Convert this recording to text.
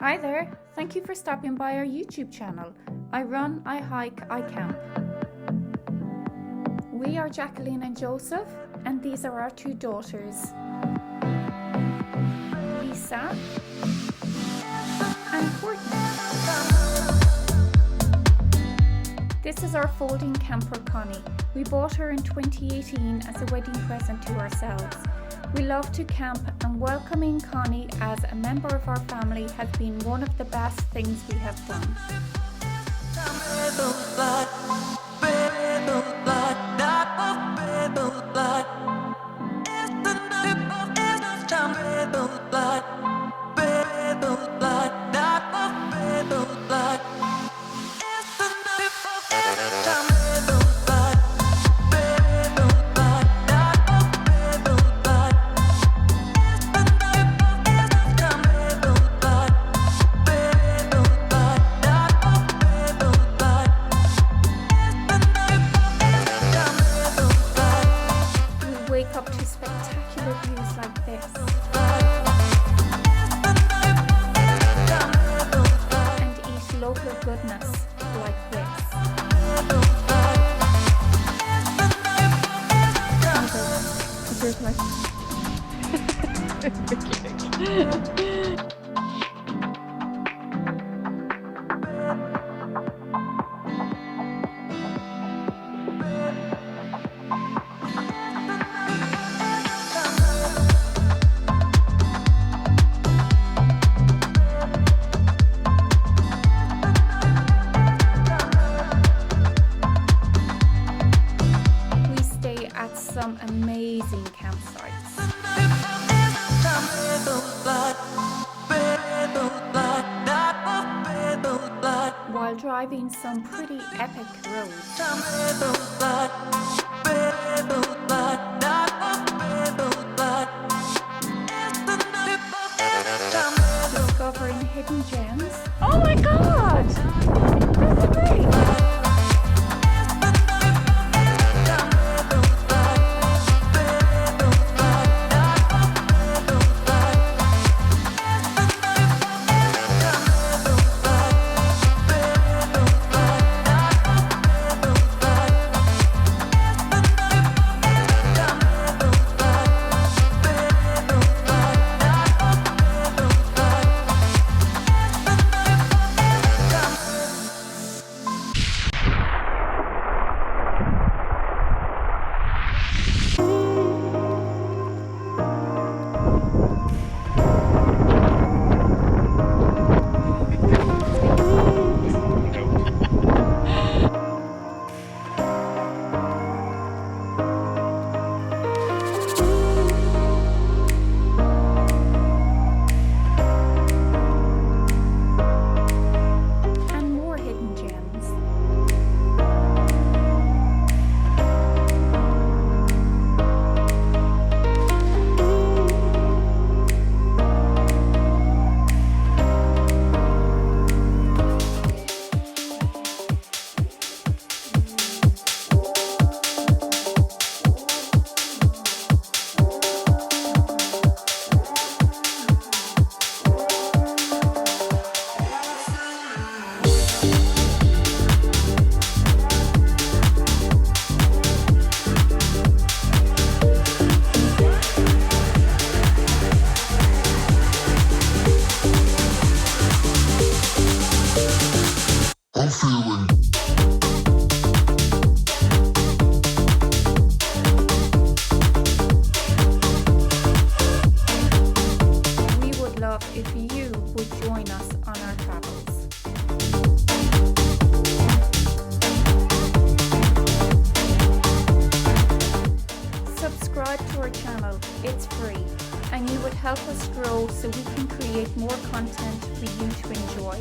Hi there, thank you for stopping by our YouTube channel, irun.ihike.icamp. We are Jacqueline and Joseph, and these are our two daughters, Lisa and Courtney. This is our folding camper Conny. We bought her in 2018 as a wedding present to ourselves. We love to camp, and welcoming Conny as a member of our family has been one of the best things we have done. Wake up to spectacular views like this, and eat local goodness like this. There's like some amazing campsites. While driving some pretty epic roads. Discovering hidden gems. Oh my god! That's great! We would love if you would join us on our travels. Subscribe to our channel, it's free, and you would help us grow so we can create more content for you to enjoy.